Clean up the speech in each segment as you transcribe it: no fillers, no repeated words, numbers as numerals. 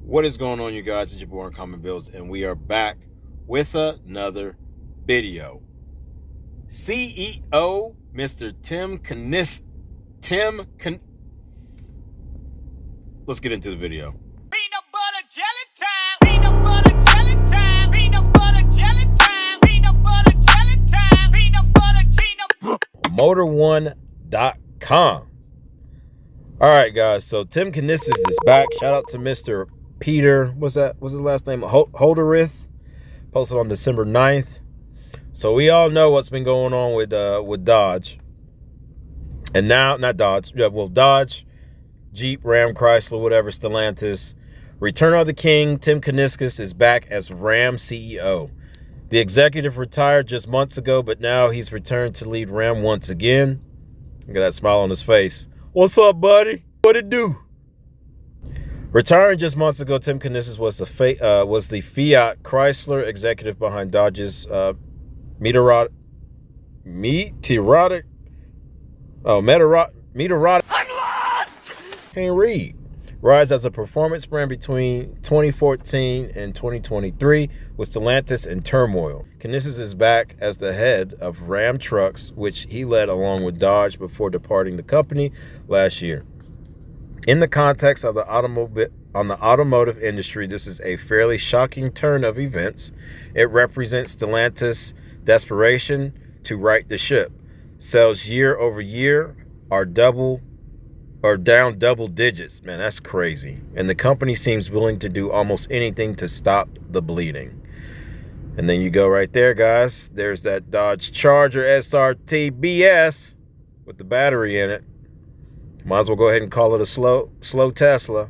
What is going on, you guys? It's your boy Uncommon Builds, and we are back with another video. CEO Mr. Let's get into the video. Peanut butter jelly time. Peanut butter jelly time. Peanut butter jelly time. Peanut butter jelly time. Peanut butter Motor1.com. All right, guys. So Tim Kuniskis is back. Shout out to Mr. Peter. What's his last name? Holderith. Posted on December 9th. So we all know what's been going on with Dodge. And now, not Dodge. Yeah, well, Dodge, Jeep, Ram, Chrysler, whatever, Stellantis. Return of the King, Tim Kuniskis is back as Ram CEO. The executive retired just months ago, but now he's returned to lead Ram once again. Look at that smile on his face. What's up, buddy? What it do? Retiring just months ago, Tim Kuniskis was the Fiat Chrysler executive behind Dodge's meteoric. I'm lost. Can't read. Rise as a performance brand between 2014 and 2023 with Stellantis in turmoil. Kuniskis is back as the head of Ram Trucks, which he led along with Dodge before departing the company last year. In the context of the automotive industry, this is a fairly shocking turn of events. It represents Stellantis' desperation to right the ship. Sales year over year are down double digits. Man, that's crazy. And the company seems willing to do almost anything to stop the bleeding. And then you go right there, guys. There's that Dodge Charger SRT BS with the battery in it. Might as well go ahead and call it a slow Tesla.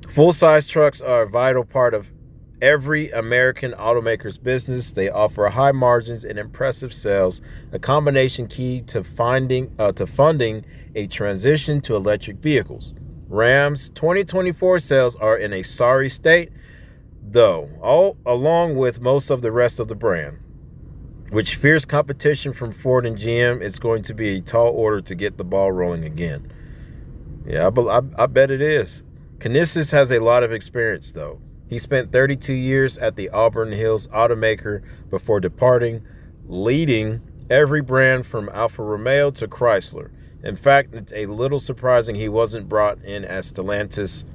Full-size trucks are a vital part of every American automaker's business. They offer high margins and impressive sales, a combination key to funding a transition to electric vehicles. Ram's 2024 sales are in a sorry state, though, along with most of the rest of the brand. Which fierce competition from Ford and GM, it's going to be a tall order to get the ball rolling again. Yeah, I bet it is. Kuniskis has a lot of experience, though. He spent 32 years at the Auburn Hills automaker before departing, leading every brand from Alfa Romeo to Chrysler. In fact, it's a little surprising he wasn't brought in as Stellantis'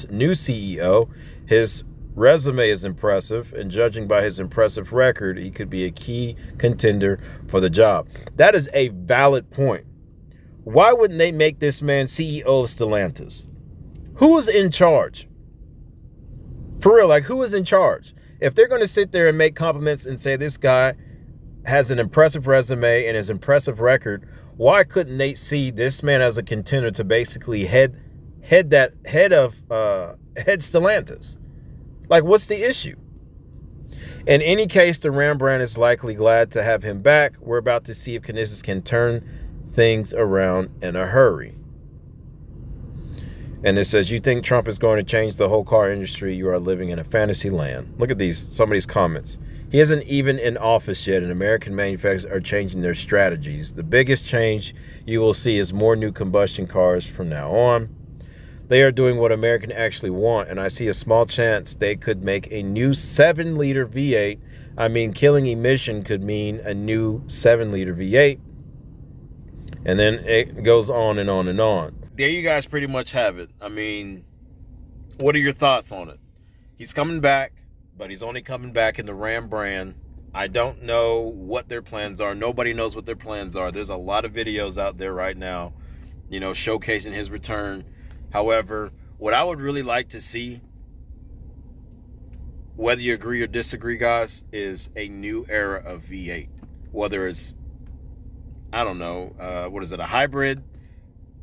new CEO. His resume is impressive, and judging by his impressive record, he could be a key contender for the job. That is a valid point. Why wouldn't they make this man CEO of Stellantis? Who is in charge? For real, like, who is in charge? If they're going to sit there and make compliments and say this guy has an impressive resume and his impressive record, why couldn't they see this man as a contender to basically head Stellantis? Like, what's the issue? In any case, the Ram brand is likely glad to have him back. We're about to see if Kuniskis can turn things around in a hurry. And it says, you think Trump is going to change the whole car industry? You are living in a fantasy land. Look at some of these comments. He isn't even in office yet, and American manufacturers are changing their strategies. The biggest change you will see is more new combustion cars from now on. They are doing what Americans actually want, and I see a small chance they could make a new 7-liter V8. I mean, killing emission could mean a new 7-liter V8. And then it goes on and on and on. There you guys pretty much have it. I mean, what are your thoughts on it? He's coming back, but he's only coming back in the Ram brand. I don't know what their plans are. Nobody knows what their plans are. There's a lot of videos out there right now, showcasing his return. However, what I would really like to see, whether you agree or disagree, guys, is a new era of V8. Whether it's, I don't know, what is it, a hybrid,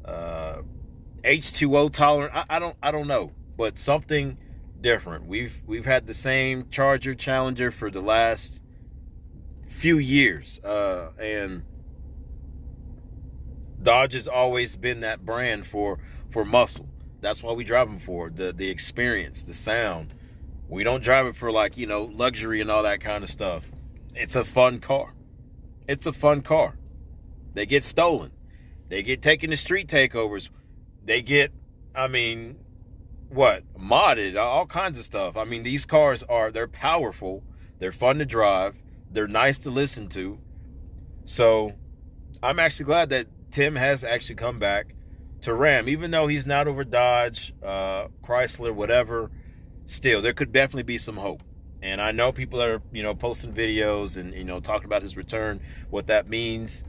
H2O tolerant? I don't know, but something different. We've had the same Charger Challenger for the last few years, and Dodge has always been that brand for muscle. That's why we drive them for the experience, the sound. We don't drive it for luxury and all that kind of stuff. It's a fun car. It's a fun car. They get stolen. They get taken to street takeovers. They get, modded, all kinds of stuff. I mean, these cars they're powerful, they're fun to drive, they're nice to listen to. So I'm actually glad that Tim has actually come back to Ram, even though he's not over Dodge, Chrysler, whatever. Still, there could definitely be some hope. And I know people are, posting videos and, talking about his return, what that means.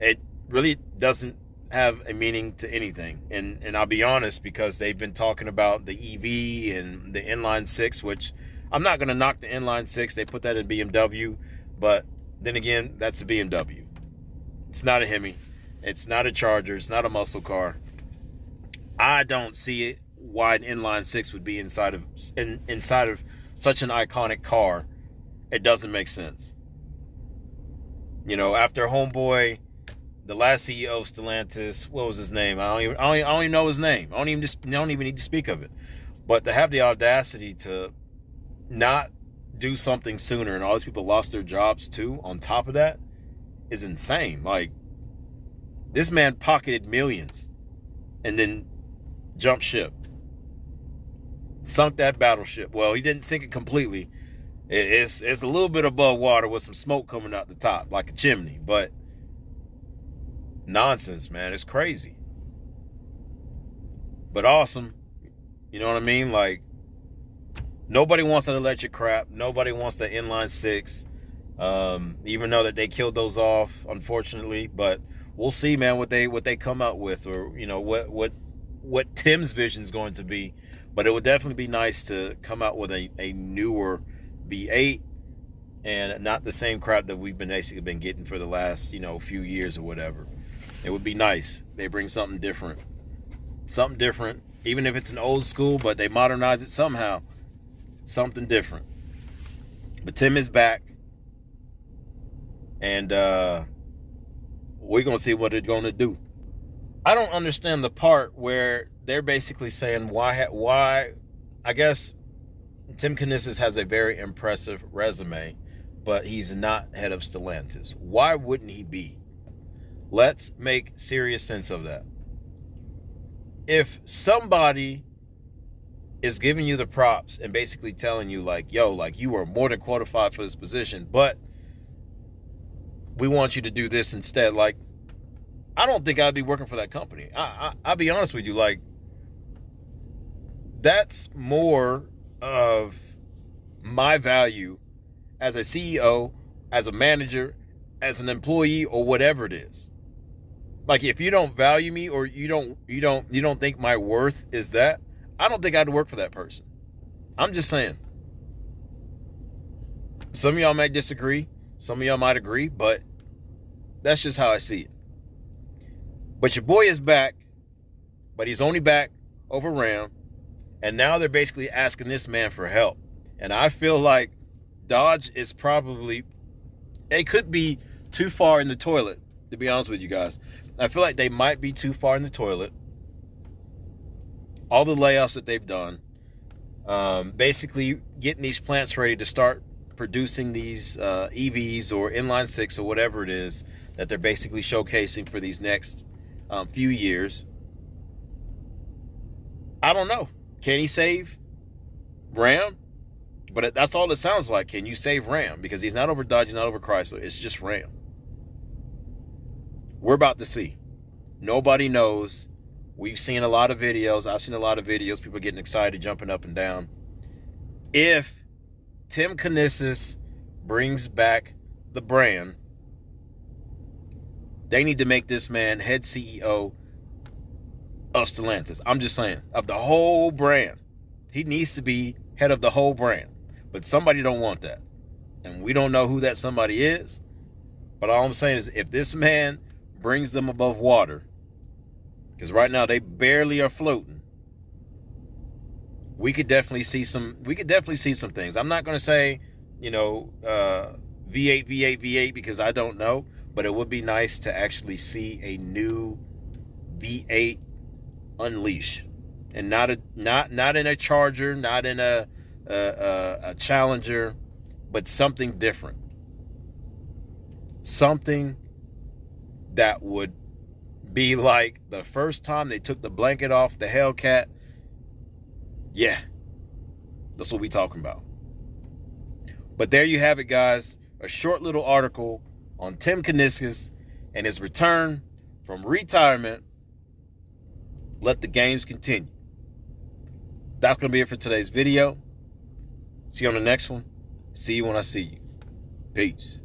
It really doesn't have a meaning to anything. And I'll be honest, because they've been talking about the EV and the inline six, which I'm not going to knock the inline six. They put that in BMW. But then again, that's a BMW. It's not a Hemi. It's not a Charger. It's not a muscle car. I don't see it why an inline six would be inside of such an iconic car. It doesn't make sense. After Homeboy, the last CEO of Stellantis, what was his name? I don't even know his name. I don't even need to speak of it. But to have the audacity to not do something sooner, and all these people lost their jobs too, on top of that, is insane. Like, this man pocketed millions and then jumped ship. Sunk that battleship. Well, he didn't sink it completely. It's a little bit above water with some smoke coming out the top, like a chimney. But nonsense, man. It's crazy. But awesome. You know what I mean? Like, nobody wants that electric crap. Nobody wants that inline six. Even though that they killed those off, unfortunately. But we'll see, man, what they come out with, or what Tim's vision is going to be. But it would definitely be nice to come out with a newer V8 and not the same crap that we've basically been getting for the last few years or whatever. It would be nice. They bring something different, even if it's an old school, but they modernize it somehow, something different. But Tim is back, and we're gonna see what it's gonna do. I don't understand the part where they're basically saying why. I guess Tim Kuniskis has a very impressive resume, but he's not head of Stellantis. Why wouldn't he be? Let's make serious sense of that. If somebody is giving you the props and basically telling you like, yo, like, you are more than qualified for this position, but we want you to do this instead, like, I don't think I'd be working for that company. I'll be honest with you, like, that's more of my value as a CEO, as a manager, as an employee, or whatever it is. Like, if you don't value me, or you don't think my worth is that, I don't think I'd work for that person. I'm just saying. Some of y'all might disagree, some of y'all might agree, but that's just how I see it. But your boy is back, but he's only back over Ram, and now they're basically asking this man for help. And I feel like Dodge is probably, it could be too far in the toilet, to be honest with you guys. I feel like they might be too far in the toilet. All the layoffs that they've done, basically getting these plants ready to start producing these EVs or inline six or whatever it is that they're basically showcasing for these next few years. I don't know. Can he save Ram? But that's all it sounds like. Can you save Ram? Because he's not over Dodge, he's not over Chrysler. It's just Ram. We're about to see. Nobody knows. We've seen a lot of videos. I've seen a lot of videos. People getting excited, jumping up and down. If Tim Kuniskis brings back the brand, they need to make this man head CEO of Stellantis. I'm just saying, of the whole brand. He needs to be head of the whole brand. But somebody don't want that. And we don't know who that somebody is. But all I'm saying is, if this man brings them above water, because right now they barely are floating, we could definitely see some things. I'm not going to say, V8, because I don't know, but it would be nice to actually see a new V8 unleash, and not in a Charger, not in a Challenger, but something different. Something that would be like the first time they took the blanket off the Hellcat Yeah, that's what we talking about. But there you have it, guys. A short little article on Tim Kuniskis and his return from retirement. Let the games continue. That's going to be it for today's video. See you on the next one. See you when I see you. Peace.